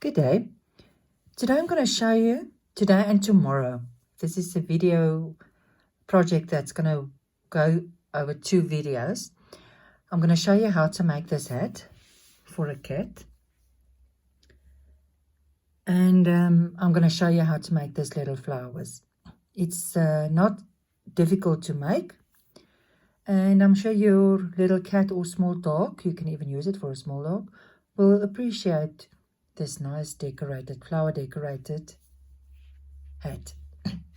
Good day. Today I'm going to show you, today and tomorrow. This is a video project that's going to go over 2 videos. I'm going to show you how to make this hat for a cat. And I'm going to show you how to make these little flowers. It's not difficult to make. And I'm sure your little cat or small dog, you can even use it for a small dog, will appreciate this nice decorated, flower decorated hat.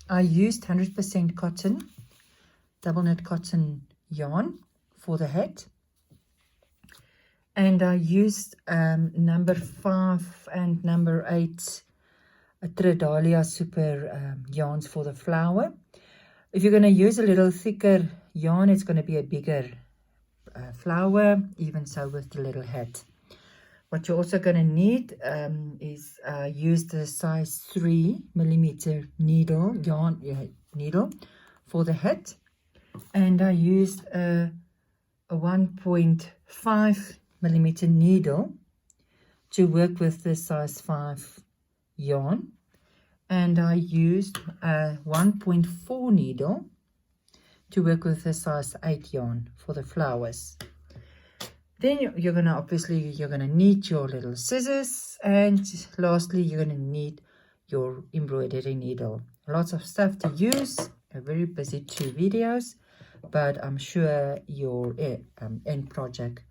I used 100% cotton, double knit cotton yarn for the hat. And I used number 5 and number 8 Tridalia super yarns for the flower. If you're going to use a little thicker yarn, it's going to be a bigger flower, even so with the little hat. What you're also going to need is use the size 3mm needle, needle for the hat. And I used a 1.5mm needle to work with the size 5 yarn. And I used a 1.4 needle to work with the size 8 yarn for the flowers. Then you're going to need your little scissors, and lastly you're going to need your embroidery needle. Lots of stuff to use, a very busy 2 videos, but I'm sure your end project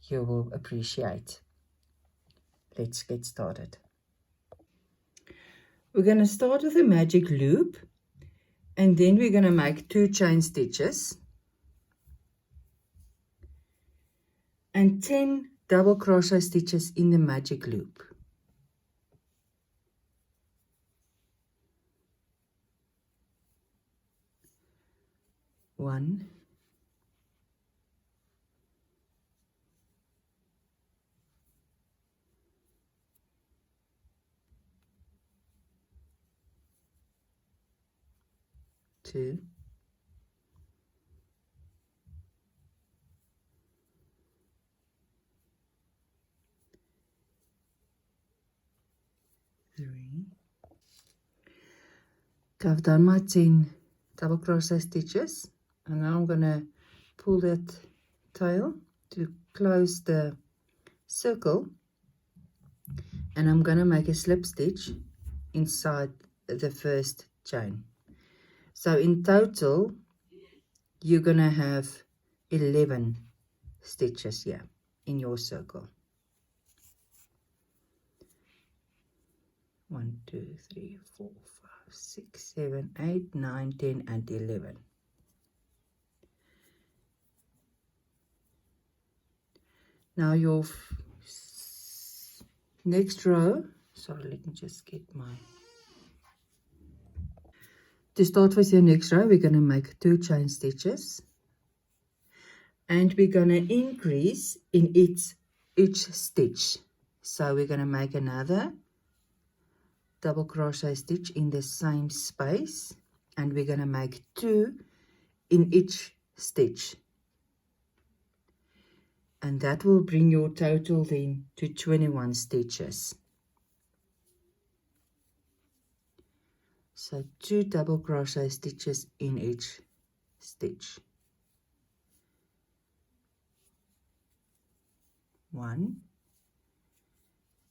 you will appreciate. Let's get started. We're going to start with a magic loop, and then we're going to make 2 chain stitches and 10 double crochet stitches in the magic loop. One, two, three. Okay, I've done my 10 double crochet stitches, and now I'm going to pull that tail to close the circle, and I'm going to make a slip stitch inside the first chain. So in total you're going to have 11 stitches here in your circle. 1, 2, 3, 4, 5, 6, 7, 8, 9, 10 and 11. Now your next row, sorry, let me just get my, to start with your next row, we're going to make 2 chain stitches, and we're going to increase in each stitch. So we're going to make another double crochet stitch in the same space, and we're going to make 2 in each stitch, and that will bring your total then to 21 stitches. So 2 double crochet stitches in each stitch. 1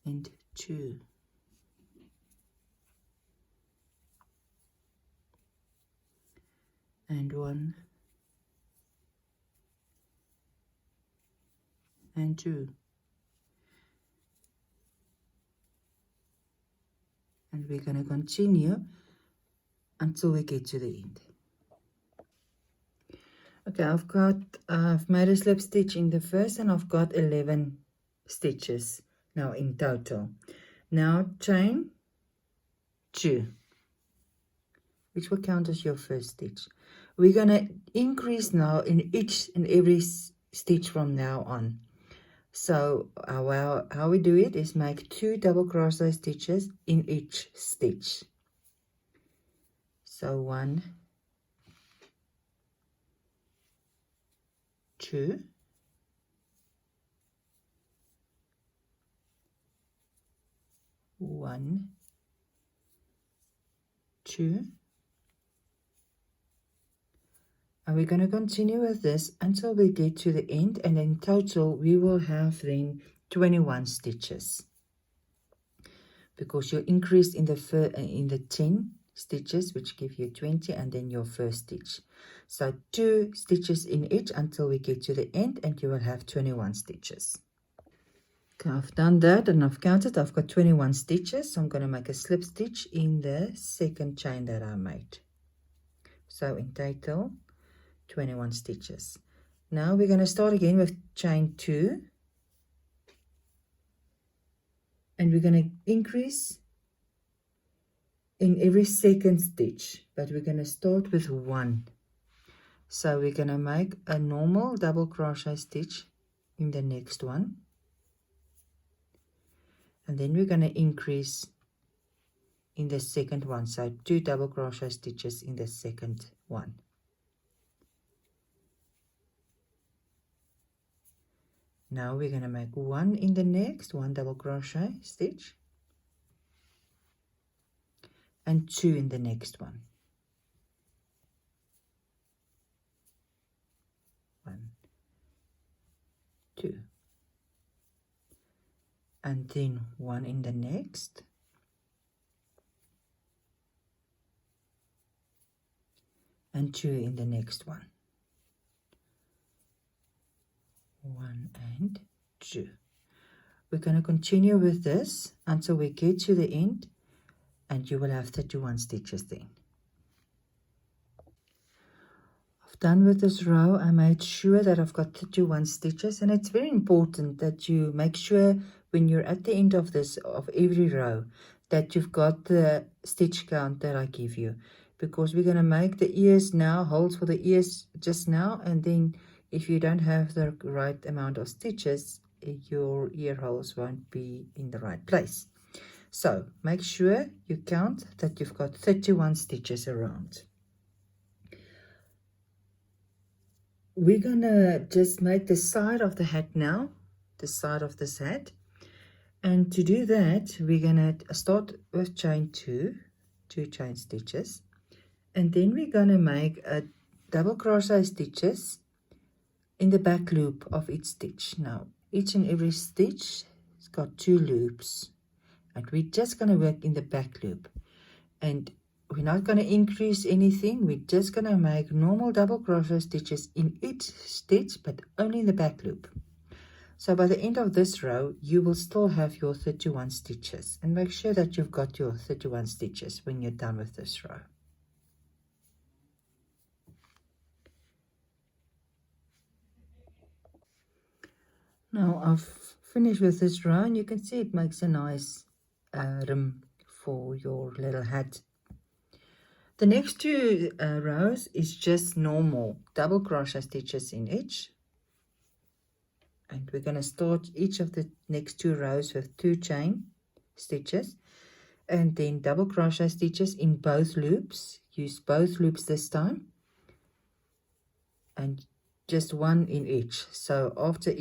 and 2. And 1 and 2. And we're going to continue until we get to the end. Okay, I've made a slip stitch in the first, and I've got 11 stitches now in total. Now chain 2, which will count as your first stitch. We're going to increase now in each and every stitch from now on. So how we do it is make 2 double crochet stitches in each stitch. So 1, 2, 1, 2, and we're going to continue with this until we get to the end, and in total we will have then 21 stitches, because you increased in the 10 stitches, which give you 20, and then your first stitch. So 2 stitches in each until we get to the end, and you will have 21 stitches. Okay, I've done that and I've counted. I've got 21 stitches, so I'm going to make a slip stitch in the second chain that I made. So in total 21 stitches. Now we're going to start again with chain 2, and we're going to increase in every second stitch, but we're going to start with 1. So we're going to make a normal double crochet stitch in the next one, and then we're going to increase in the second one, so 2 double crochet stitches in the second one. Now we're going to make 1 in the next, 1 double crochet stitch, and 2 in the next one. 1, 2, and then 1 in the next, and 2 in the next one. 1 and 2. We're going to continue with this until we get to the end, and you will have 31 stitches then. I've done with this row. I made sure that I've got 31 stitches, and it's very important that you make sure when you're at the end of this, of every row, that you've got the stitch count that I give you, because we're going to make the ears now, holes for the ears just now, and then if you don't have the right amount of stitches, your ear holes won't be in the right place. So make sure you count that you've got 31 stitches around. We're gonna just make the side of the hat now, the side of this hat. And to do that, we're gonna start with chain 2 chain stitches, and then we're gonna make a double crochet stitches in the back loop of each stitch. Now each and every stitch has got 2 loops, and we're just going to work in the back loop, and we're not going to increase anything. We're just going to make normal double crochet stitches in each stitch, but only in the back loop. So by the end of this row you will still have your 31 stitches, and make sure that you've got your 31 stitches when you're done with this row. Now I've finished with this row, and you can see it makes a nice rim for your little hat. The next 2 rows is just normal double crochet stitches in each, and we're going to start each of the next 2 rows with 2 chain stitches, and then double crochet stitches in both loops. Use both loops this time, and just 1 in each. So after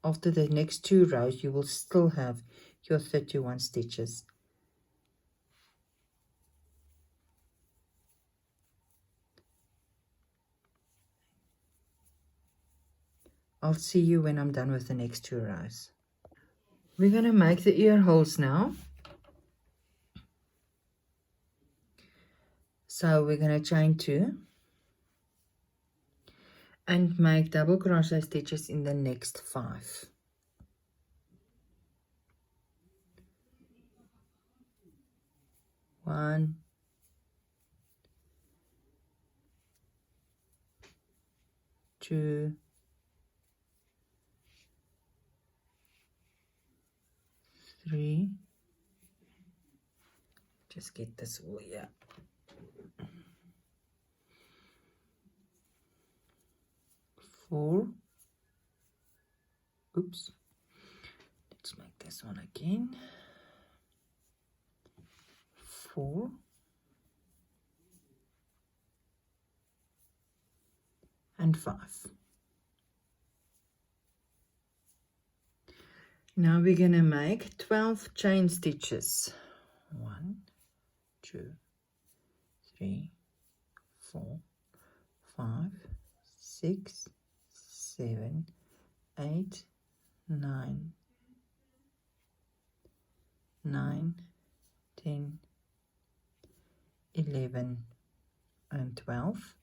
after the next 2 rows you will still have your 31 stitches. I'll see you when I'm done with the next 2 rows. We're going to make the ear holes now. So we're going to chain 2 and make double crochet stitches in the next 5. One, 2, 3. Just get this all here. 4. Oops. Let's make this one again. 4. And 5. Now we're going to make 12 chain stitches. 1, 2, 3, 4, 5, 6, 7, 8, 9, 9, 10, 11, and 12.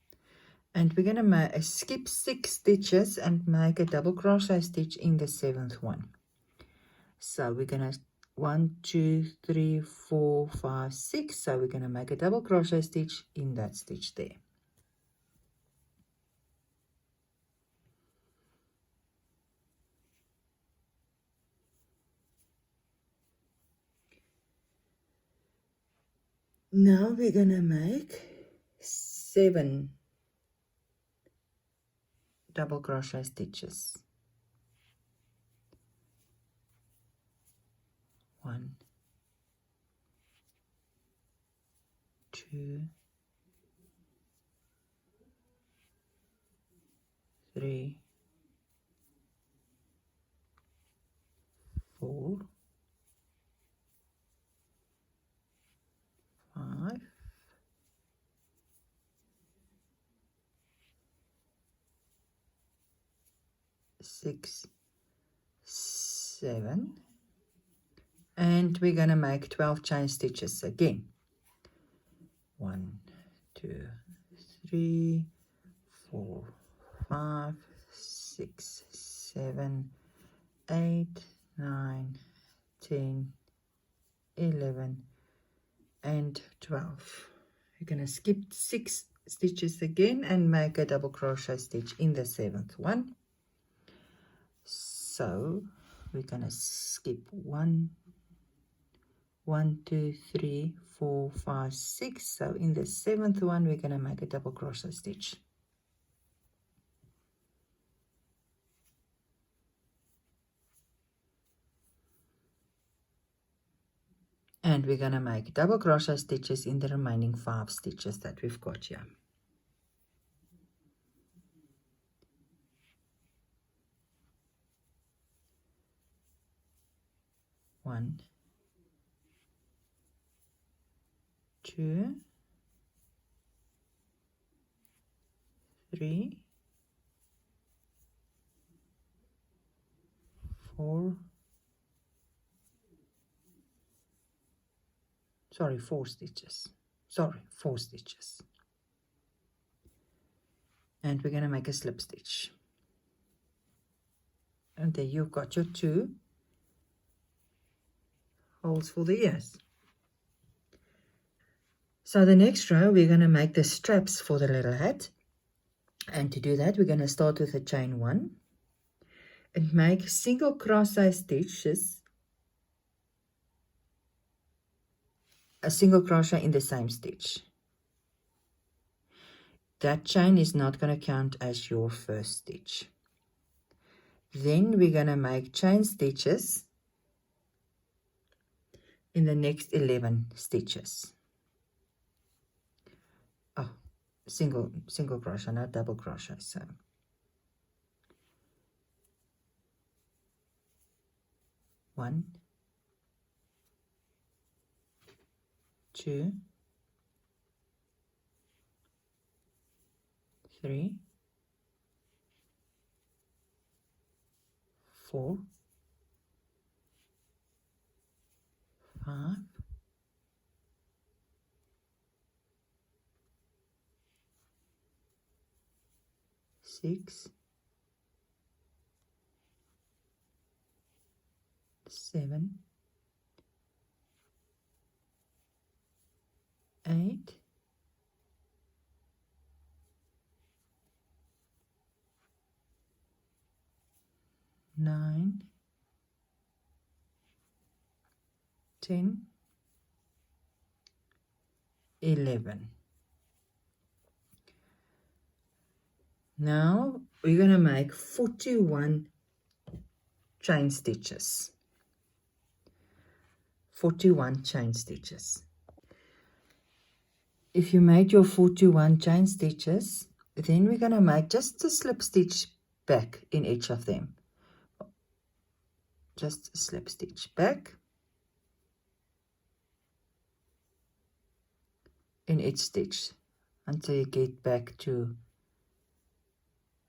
And we're going to skip 6 stitches and make a double crochet stitch in the 7th one. So we're going to 1, 2, 3, 4, 5, 6. So we're going to make a double crochet stitch in that stitch there. Now we're going to make 7 double crochet stitches. 1, 2, 3, 4, 5, 6, 7, and we're going to make 12 chain stitches again. 1, 2, 3, 4, 5, 6, 7, 8, 9, 10, 11, and 12. You're going to skip 6 stitches again and make a double crochet stitch in the 7th one. So we're going to skip 1, 2, 3, 4, 5, 6. So in the 7th one we're going to make a double crochet stitch. And we're going to make double crochet stitches in the remaining 5 stitches that we've got here. One, 2, 3, 4, sorry, 4 stitches. Sorry, 4 stitches. And we're going to make a slip stitch. And there you've got your 2 holes for the ears. So the next row we're going to make the straps for the little hat. And to do that we're going to start with a chain 1 and make single crochet stitches, a single crochet in the same stitch. That chain is not going to count as your first stitch. Then we're going to make chain stitches in the next 11 stitches. Oh, single crochet, not double crochet. So 1, 2, 3, 4, 5, 6, 7, 8, 9, 10, 11. Now we're going to make 41 chain stitches. 41 chain stitches. If you made your 41 chain stitches, then we're going to make just a slip stitch back in each of them. just slip stitch back in each stitch until you get back to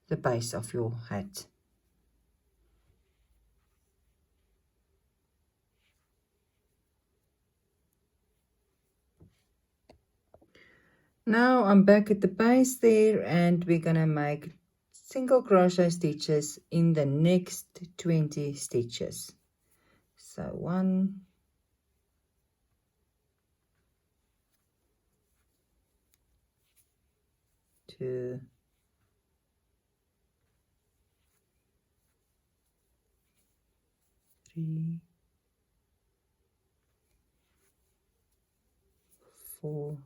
the base of your hat. Now I'm back at the base there, and we're gonna make single crochet stitches in the next 20 stitches. So 1, 2, 3, 4,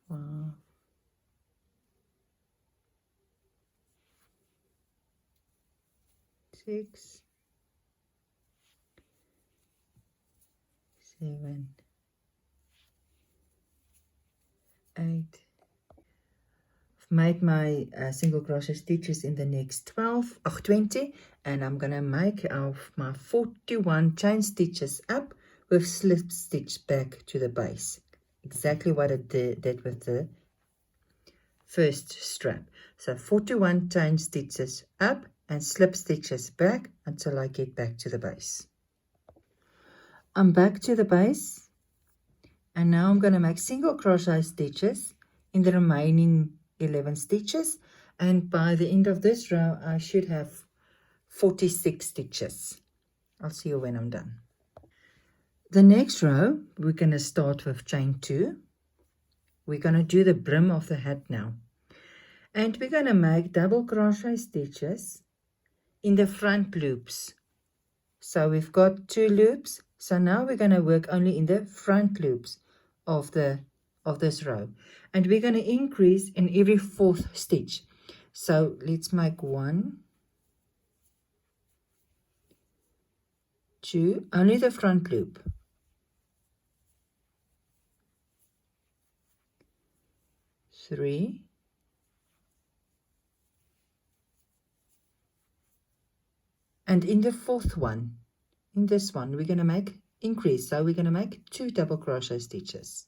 5, 6, 7, 8. I've made my single crochet stitches in the next 20, and I'm gonna make my 41 chain stitches up with slip stitch back to the base. Exactly what I did with the first strap. So 41 chain stitches up and slip stitches back until I get back to the base. I'm back to the base, and now I'm going to make single crochet stitches in the remaining 11 stitches, and by the end of this row I should have 46 stitches. I'll see you when I'm done. The next row we're going to start with chain 2. We're going to do the brim of the hat now, and we're going to make double crochet stitches in the front loops. So we've got 2 loops, so now we're going to work only in the front loops of this row, and we're going to increase in every 4th stitch. So let's make 1, 2, only the front loop, 3, 4, and in the 4th one, in this one, we're going to make increase. So we're going to make 2 double crochet stitches,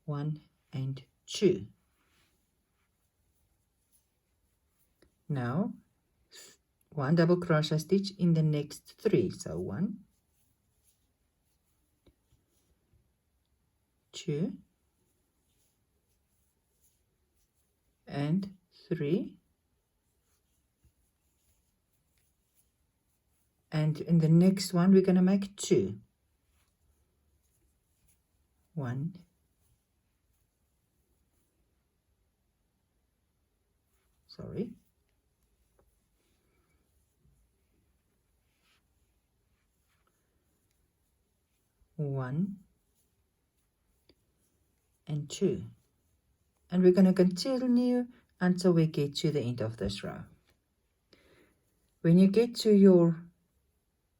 1 and 2. Now 1 double crochet stitch in the next 3. So 1, 2, and 3. And in the next one, we're going to make 2. 1, sorry. 1 and 2. And we're going to continue until we get to the end of this row. When you get to your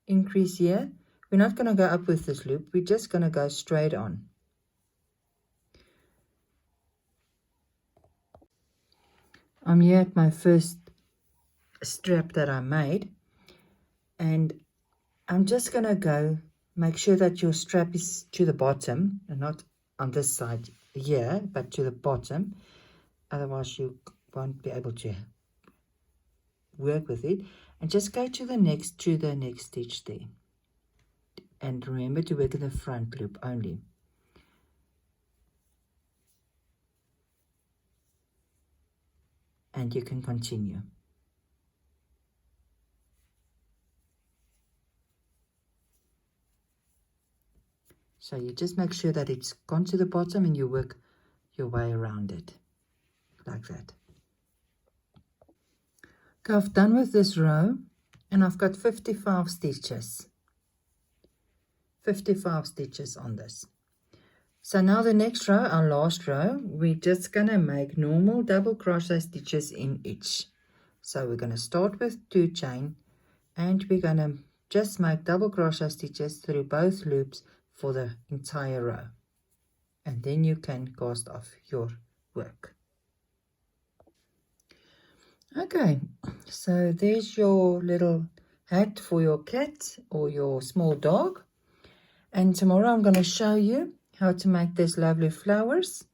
increase here, we're not going to go up with this loop, we're just going to go straight on. I'm here at my first strap that I made, and I'm just going to go make sure that your strap is to the bottom and not on this side here, but to the bottom, otherwise you won't be able to work with it. And just go to the next stitch there, and remember to work in the front loop only. And you can continue. So you just make sure that it's gone to the bottom and you work your way around it like that. Okay, I've done with this row, and I've got 55 stitches. 55 stitches on this. So now the next row, our last row, we're just going to make normal double crochet stitches in each. So we're going to start with 2 chain, and we're going to just make double crochet stitches through both loops for the entire row. And then you can cast off your work. Okay, so there's your little hat for your cat or your small dog. And tomorrow I'm going to show you how to make these lovely flowers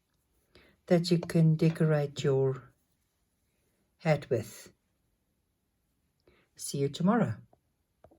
that you can decorate your hat with. See you tomorrow.